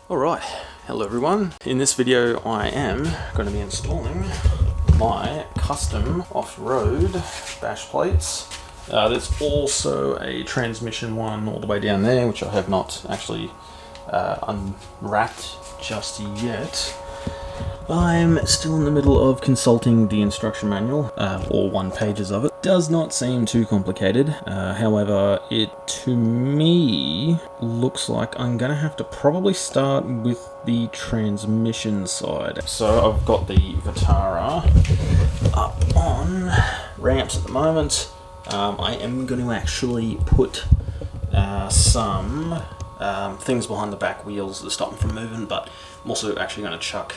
Alright, hello everyone. In this video I am going to be installing my custom off-road dash plates. There's also a transmission one all the way down there, which I have not actually unwrapped just yet. I'm still in the middle of consulting the instruction manual, all 1 pages of it. Does not seem too complicated, however, it to me looks like I'm gonna have to probably start with the transmission side. So I've got the Vitara up on ramps at the moment. I am going to actually put some things behind the back wheels to stop them from moving, but I'm also actually going to chuck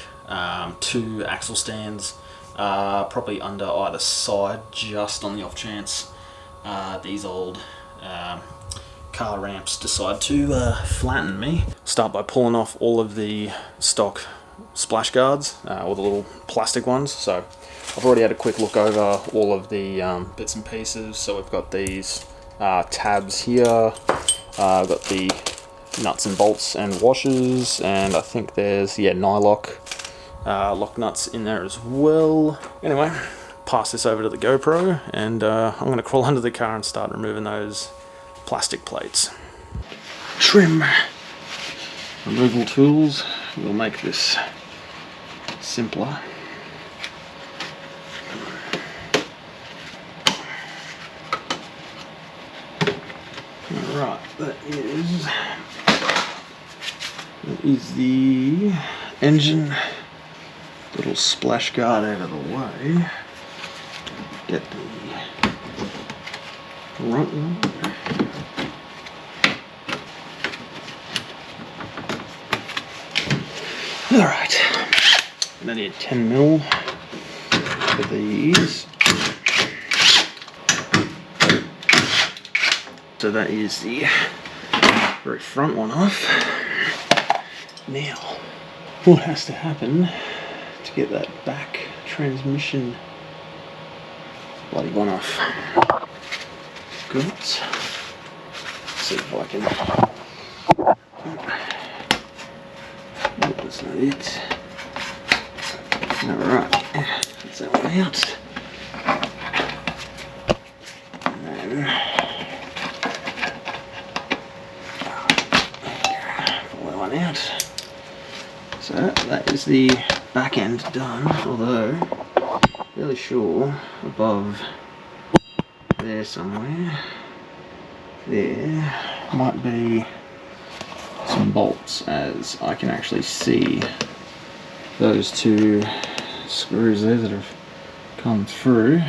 2 axle stands probably under either side, just on the off chance these old car ramps decide to flatten me. Start by pulling off all of the stock splash guards, or the little plastic ones. So I've already had a quick look over all of the bits and pieces. So we've got these tabs here, I've got the nuts and bolts and washers, and I think there's nylock lock nuts in there as well. Anyway, pass this over to the GoPro, and I'm going to crawl under the car and start removing those plastic plates. Trim removal tools will make this simpler. Alright, that is the engine little splash guard out of the way. Get the front one. Alright, I need 10mm for these. So that is the very front one off. Now, what has to happen to get that back transmission bloody one off? Good. Let's see if I can. Nope, that's not it. Alright, that's that one out. Out. So that is the back end done, although fairly sure above there somewhere there might be some bolts, as I can actually see those 2 screws there that have come through.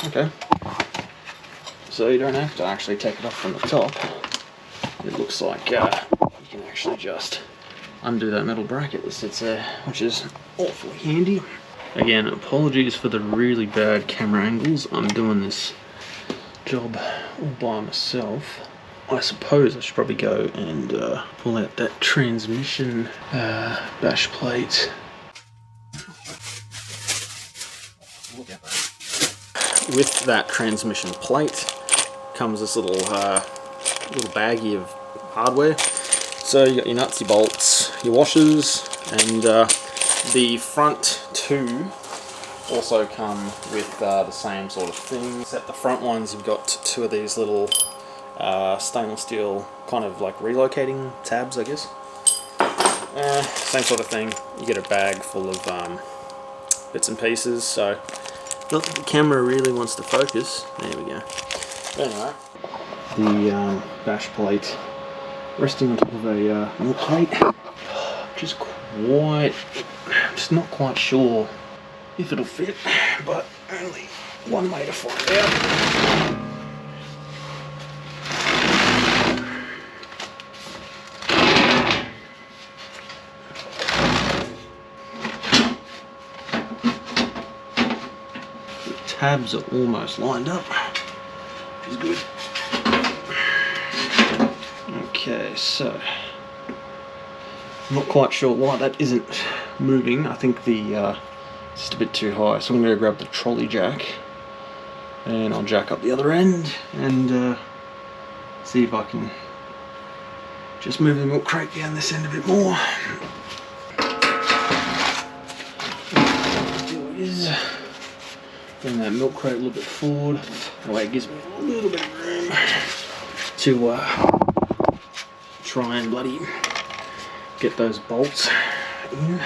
Okay, so you don't have to actually take it off from the top. It looks like you can actually just undo that metal bracket that sits there, which is awfully handy. Again, apologies for the really bad camera angles. I'm doing this job all by myself. I suppose I should probably go and pull out that transmission bash plate. With that transmission plate comes this little baggie of hardware. So you got your nuts, your bolts, your washers, and the front 2 also come with the same sort of thing. Except the front ones, you've got 2 of these little stainless steel kind of like relocating tabs, I guess. Same sort of thing. You get a bag full of bits and pieces. So not that the camera really wants to focus. There we go. Anyway, the bash plate resting on top of a milk plate. Just not quite sure if it'll fit, but only one way to find out. Tabs are almost lined up, which is good. Okay, so I'm not quite sure why that isn't moving. I think the just a bit too high, so I'm going to grab the trolley jack and I'll jack up the other end and see if I can just move the milk crate down this end a bit more. What I'll do is bring that milk crate a little bit forward, that way it gives me a little bit of room to try and bloody get those bolts in.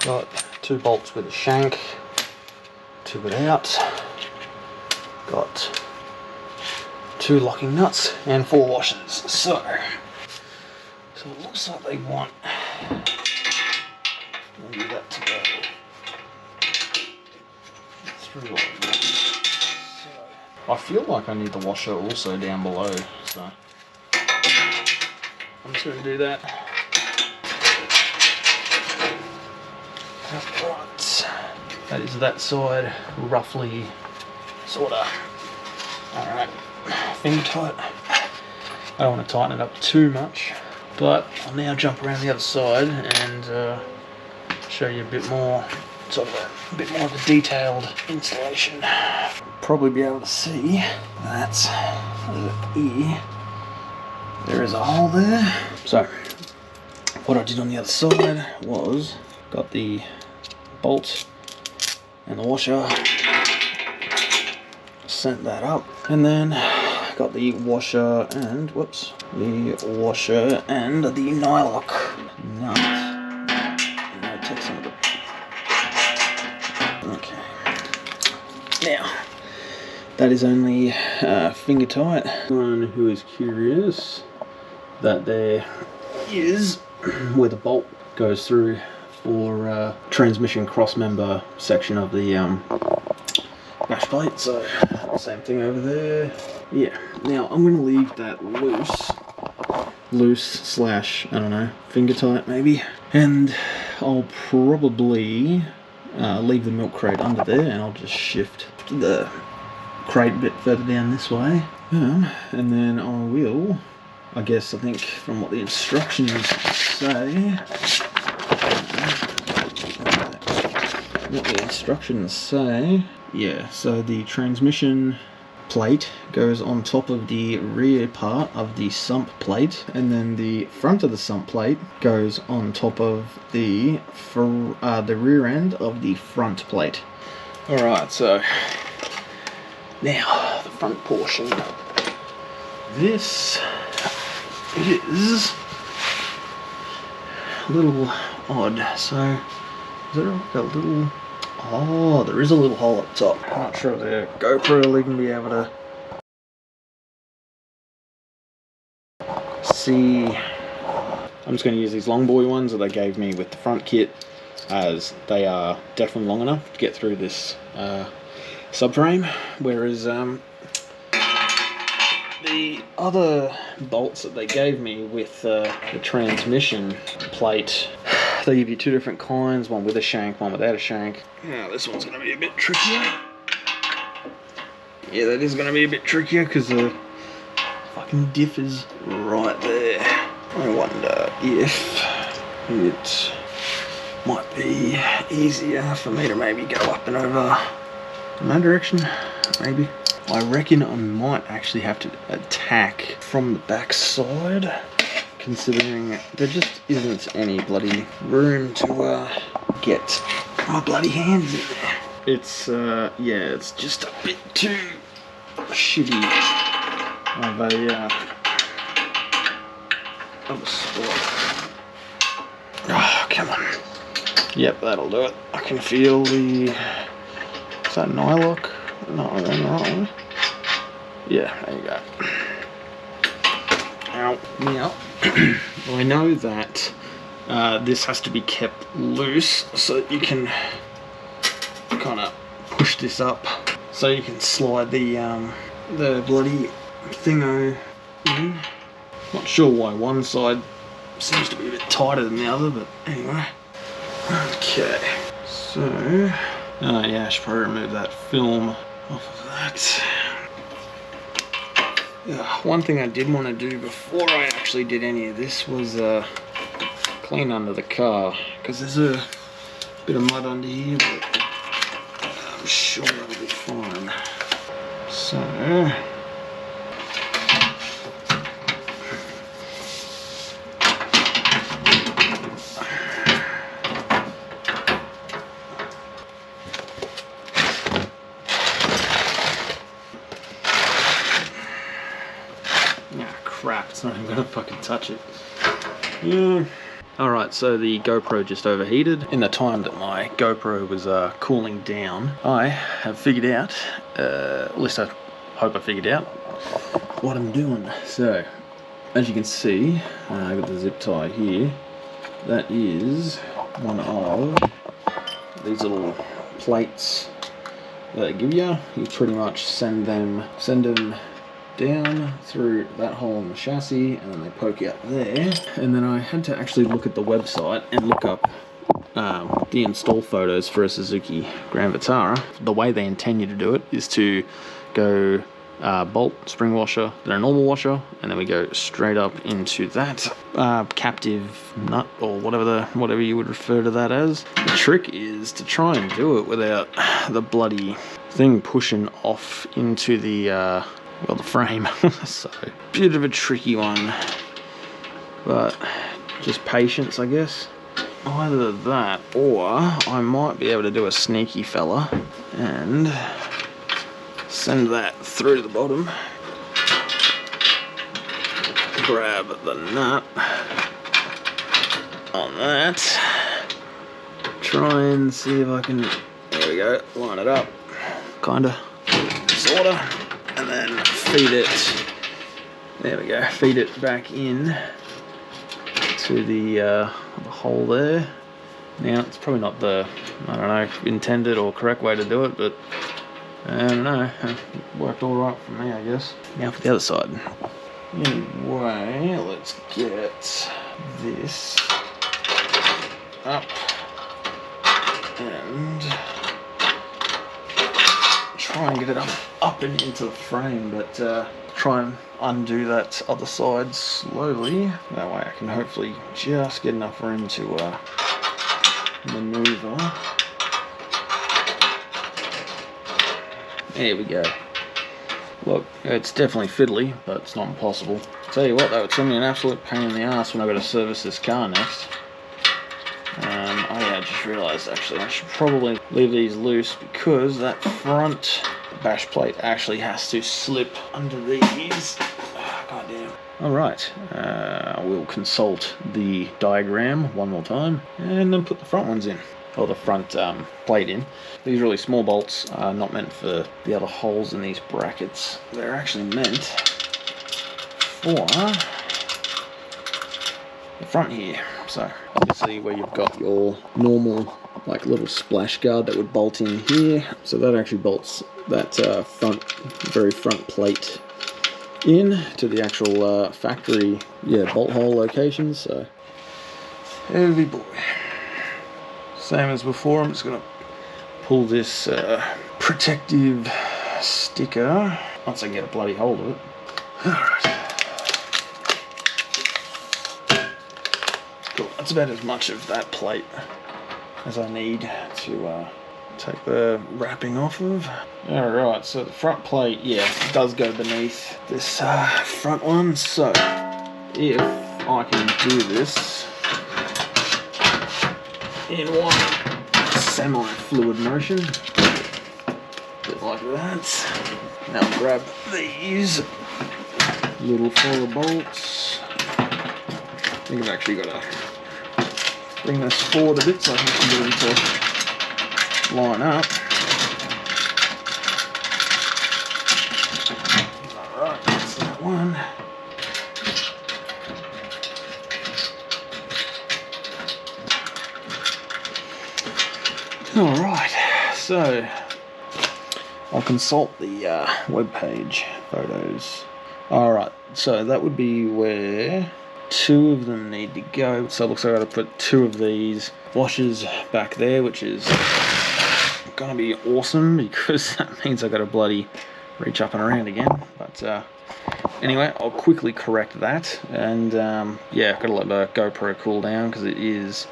Got 2 bolts with a shank, 2 without. Got 2 locking nuts and 4 washers. So it looks like they want maybe that to go through like that. So I feel like I need the washer also down below, so I'm just going to do that. Right, that is that side, roughly, sorta. Alright, finger tight. I don't want to tighten it up too much, but I'll now jump around the other side and show you a bit more, sort of a bit more of the detailed installation. Probably be able to see that here, there is a hole there. So, what I did on the other side was got the bolt and the washer, sent that up, and then got the washer and the nylock nut. And I'll take some of it. Okay. Now, that is only finger tight. Anyone who is curious, that there is where the bolt goes through for transmission cross member section of the dash plate. So same thing over there. Yeah. Now I'm going to leave that loose slash, I don't know, finger tight maybe, and I'll probably leave the milk crate under there, and I'll just shift the crate a bit further down this way, and then I will, I think from what the instructions say, yeah, so the transmission plate goes on top of the rear part of the sump plate, and then the front of the sump plate goes on top of the rear end of the front plate. Alright, so now the front portion. This is a little odd. So is there like a little... Oh, there is a little hole at the top. I'm not sure if the GoPro will even be able to see. I'm just going to use these long boy ones that they gave me with the front kit, as they are definitely long enough to get through this subframe, whereas the other bolts that they gave me with the transmission plate, they give you 2 different kinds, one with a shank, one without a shank. Yeah, this one's going to be a bit trickier. Yeah, that is going to be a bit trickier because the fucking diff is right there. I wonder if it might be easier for me to maybe go up and over in that direction, maybe. I reckon I might actually have to attack from the back side, considering there just isn't any bloody room to get my bloody hands in there. It's yeah, it's just a bit too shitty of a spot. Oh, come on. Yep, that'll do it. I can feel the... Is that nylock? No, I'm going the right way. Yeah, there you go. Ow. Now, I know that this has to be kept loose so that you can kind of push this up so you can slide the bloody thingo in. Not sure why one side seems to be a bit tighter than the other, but anyway. Okay, so yeah, I should probably remove that film off of that. One thing I did want to do before I actually did any of this was clean under the car, because there's a bit of mud under here, but I'm sure it'll be fine. So crap, it's not even gonna fucking touch it. Yeah. Alright, so the GoPro just overheated. In the time that my GoPro was cooling down, I have figured out, at least I hope I figured out, what I'm doing. So, as you can see, I've got the zip tie here. That is one of these little plates that they give you. You pretty much send them down through that hole in the chassis, and then they poke out there. And then I had to actually look at the website and look up the install photos for a Suzuki Grand Vitara. The way they intend you to do it is to go bolt, spring washer, then a normal washer, and then we go straight up into that captive nut, or whatever you would refer to that as. The trick is to try and do it without the bloody thing pushing off into the frame. So, bit of a tricky one, but just patience, I guess. Either that, or I might be able to do a sneaky fella and send that through to the bottom, grab the nut on that, try and see if I can, there we go, line it up, kinda, sorta, and then feed it, there we go, feed it back in to the hole there. Now, it's probably not the, I don't know, intended or correct way to do it, but I don't know, it worked all right for me, I guess. Now for the other side. Anyway, let's get this up and try and get it up and into the frame, but try and undo that other side slowly. That way I can hopefully just get enough room to maneuver. There we go. Look, it's definitely fiddly, but it's not impossible. Tell you what though, it's gonna be an absolute pain in the ass when I've got to service this car next. Oh yeah, I just realised actually I should probably leave these loose, because that front bash plate actually has to slip under these. Oh, God damn. Alright, I will consult the diagram one more time and then put the front ones in. Or the front plate in. These really small bolts are not meant for the other holes in these brackets. They're actually meant for the front here. So obviously where you've got your normal like little splash guard that would bolt in here, so that actually bolts that very front plate in to the actual factory bolt hole locations. So heavy boy. Same as before, I'm just going to pull this protective sticker once I get a bloody hold of it. Alright. Cool, that's about as much of that plate as I need to take the wrapping off of. Alright, so the front plate, does go beneath this front one, so if I can do this in one semi-fluid motion, bit like that. Now I'll grab these little four bolts. I think I've actually got to bring this forward a bit so I can get them to line up. Alright, that's that one. Alright, so I'll consult the web page photos. Alright, so that would be where two of them need to go. So it looks like I've got to put two of these washers back there, which is going to be awesome, because that means I've got to bloody reach up and around again. But Anyway, I'll quickly correct that, and yeah, I've got to let the GoPro cool down because it is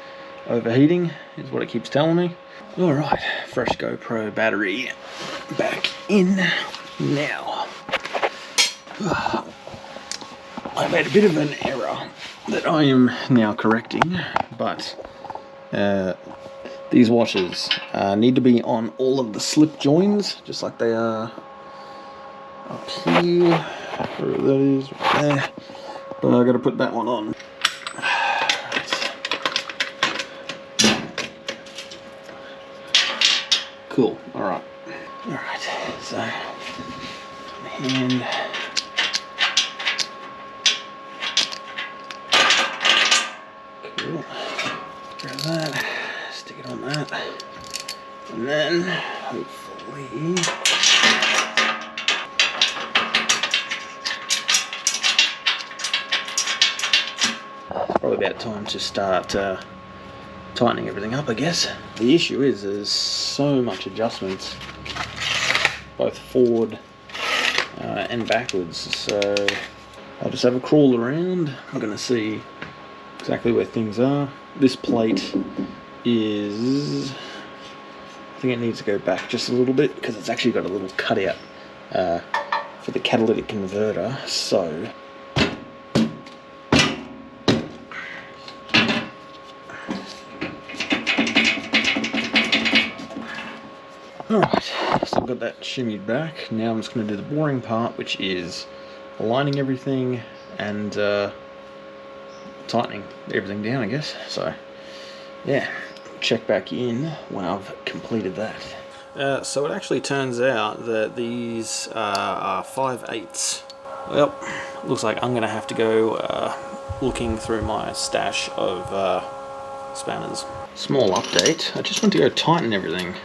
overheating, is what it keeps telling me. Alright, fresh GoPro battery back in now. I made a bit of an error that I am now correcting, but these washers need to be on all of the slip joins, just like they are up here, wherever that is, right there. But I've got to put that one on. Cool, alright. Alright, so, hand. Cool. Grab that, stick it on that, and then hopefully it's probably about time to start tightening everything up, I guess. The issue is there's so much adjustments, both forward and backwards, so I'll just have a crawl around. I'm going to see exactly where things are. This plate is, I think it needs to go back just a little bit because it's actually got a little cutout for the catalytic converter, so alright, so I've got that shimmied back. Now I'm just going to do the boring part, which is aligning everything and tightening everything down, I guess. So yeah, check back in when I've completed that. So it actually turns out that these are 5/8. Well, looks like I'm going to have to go looking through my stash of spanners. Small update, I just went to go tighten everything.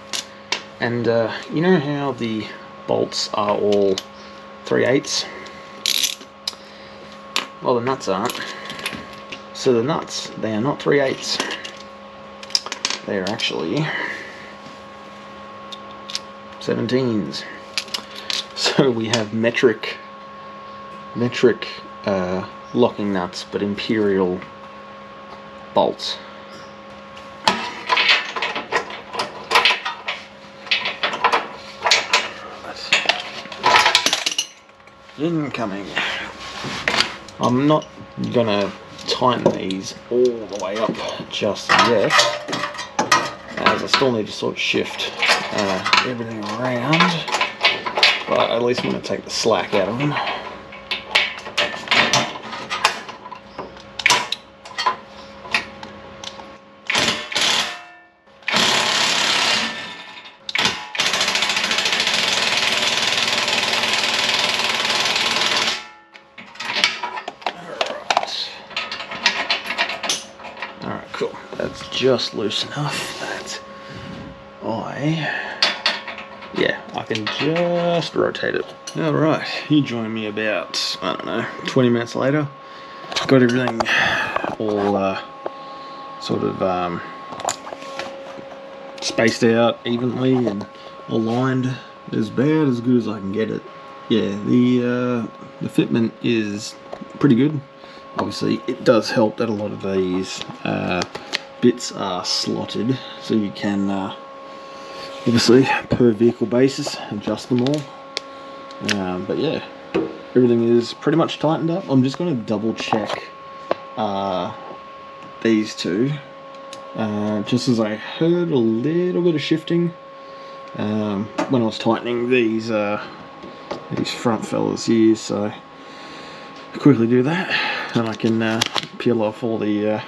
And you know how the bolts are all 3/8? Well, the nuts aren't. So the nuts, they are not 3/8. They are actually 17s. So we have metric locking nuts, but imperial bolts. Incoming. I'm not gonna tighten these all the way up just yet, as I still need to sort of shift everything around, but at least I'm gonna take the slack out of them. Alright, cool. That's just loose enough that I can just rotate it. Alright, you join me about, I don't know, 20 minutes later. Got everything all sort of spaced out evenly and aligned as bad as good as I can get it. Yeah, the fitment is pretty good. Obviously, it does help that a lot of these bits are slotted, so you can obviously per vehicle basis adjust them all. But yeah, everything is pretty much tightened up. I'm just going to double check these two, just as I heard a little bit of shifting when I was tightening these front fellas here, so I'll quickly do that and I can peel off all the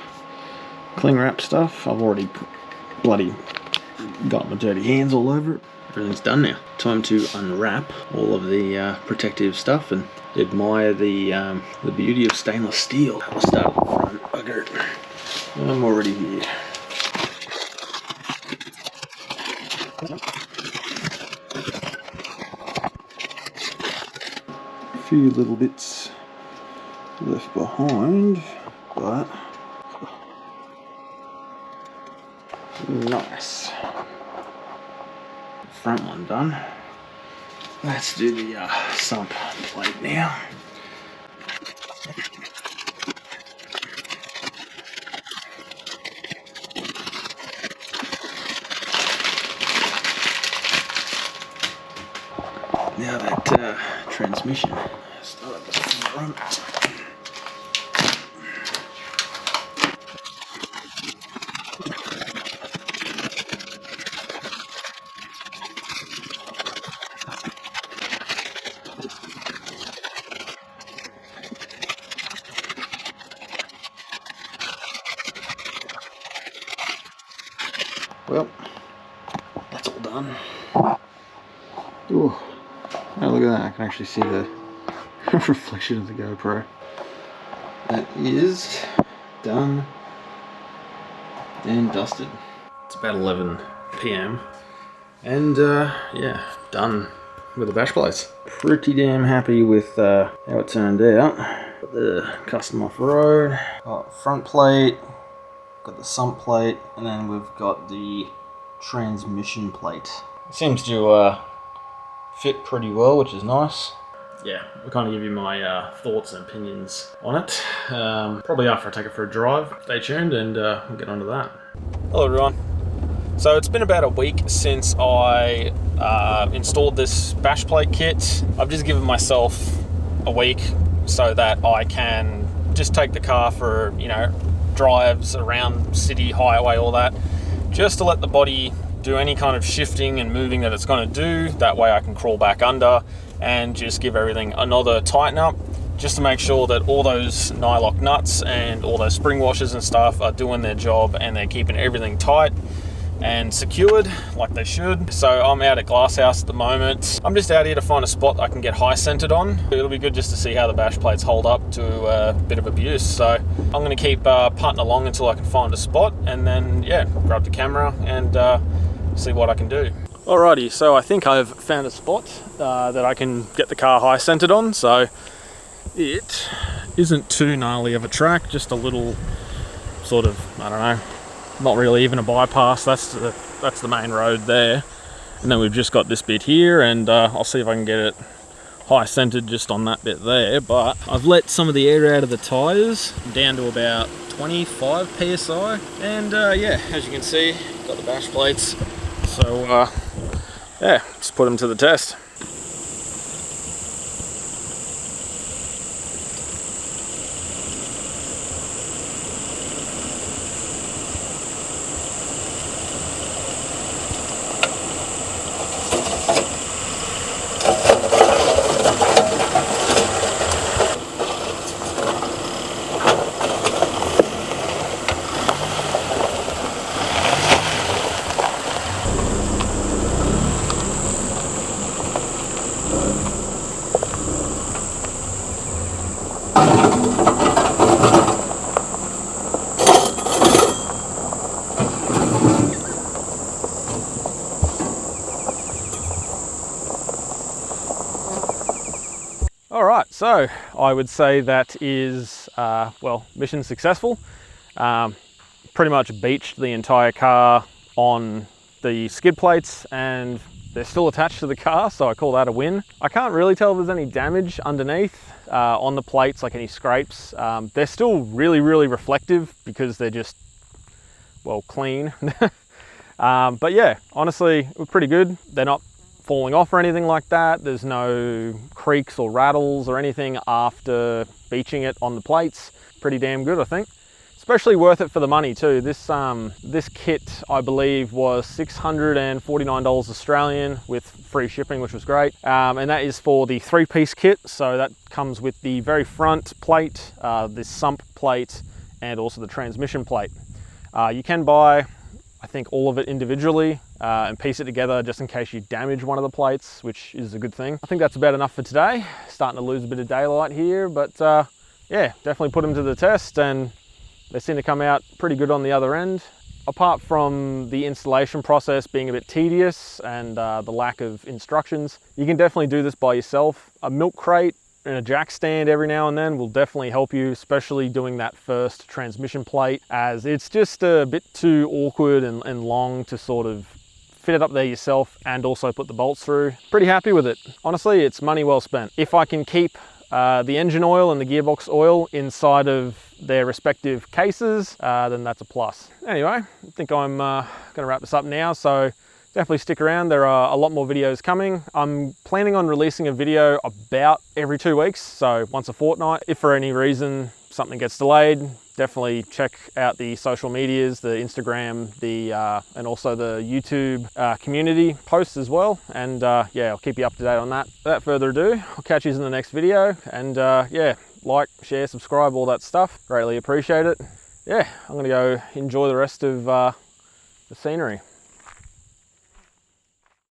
cling wrap stuff. I've already bloody got my dirty hands all over it. Everything's done now. Time to unwrap all of the protective stuff and admire the beauty of stainless steel. I'll start at the front. Bugger. I'm already here. A few little bits left behind, but nice. Front one done. Let's do the sump plate now. transmission. Start up the front. Well, that's all done. Ooh, oh, look at that, I can actually see the reflection of the GoPro. That is done and dusted. It's about 11 PM and yeah, done with the bash plates. Pretty damn happy with how it turned out. Got the Custom Offroad, got front plate, got the sump plate, and then we've got the transmission plate. It seems to fit pretty well, which is nice. Yeah, I'll kind of give you my thoughts and opinions on it. Probably after I take it for a drive. Stay tuned and we'll get onto that. Hello everyone. So it's been about a week since I installed this bash plate kit. I've just given myself a week so that I can just take the car for, you know, drives around city, highway, all that, just to let the body do any kind of shifting and moving that it's going to do. That way I can crawl back under and just give everything another tighten up, just to make sure that all those nylock nuts and all those spring washers and stuff are doing their job and they're keeping everything tight and secured like they should. So I'm out at Glasshouse at the moment. I'm just out here to find a spot I can get high centered on. It'll be good just to see how the bash plates hold up to a bit of abuse. So I'm going to keep putting along until I can find a spot, and then yeah, grab the camera and see what I can do. Alrighty, so I think I've found a spot that I can get the car high centered on. So it isn't too gnarly of a track, just a little sort of, I don't know, not really even a bypass. That's the main road there, and then we've just got this bit here, and I'll see if I can get it high centered just on that bit there. But I've let some of the air out of the tires down to about 25 psi, and yeah, as you can see, got the bash plates. So yeah, just put them to the test. Alright, so I would say that is, well, mission successful. Pretty much beached the entire car on the skid plates, and they're still attached to the car, so I call that a win. I can't really tell if there's any damage underneath on the plates, like any scrapes. They're still really, really reflective because they're just, well, clean. But yeah, honestly, we're pretty good. They're not falling off or anything like that. There's no creaks or rattles or anything after beaching it on the plates. Pretty damn good, I think. Especially worth it for the money too. This kit, I believe, was $649 Australian with free shipping, which was great. And that is for the 3-piece kit. So that comes with the very front plate, the sump plate, and also the transmission plate. You can buy, I think, all of it individually and piece it together just in case you damage one of the plates, which is a good thing. I think that's about enough for today. Starting to lose a bit of daylight here, but yeah, definitely put them to the test, and they seem to come out pretty good on the other end. Apart from the installation process being a bit tedious and the lack of instructions, you can definitely do this by yourself. A milk crate and a jack stand every now and then will definitely help you, especially doing that first transmission plate, as it's just a bit too awkward and long to sort of fit it up there yourself and also put the bolts through. Pretty happy with it. Honestly, it's money well spent. If I can keep the engine oil and the gearbox oil inside of their respective cases, then that's a plus. Anyway, I think I'm gonna wrap this up now. So definitely stick around. There are a lot more videos coming. I'm planning on releasing a video about every 2 weeks, so once a fortnight. If for any reason something gets delayed, definitely check out the social medias, the Instagram, and also the YouTube community posts as well. And yeah, I'll keep you up to date on that. Without further ado, I'll catch you in the next video. And yeah, like, share, subscribe, all that stuff. Greatly appreciate it. Yeah, I'm gonna go enjoy the rest of the scenery.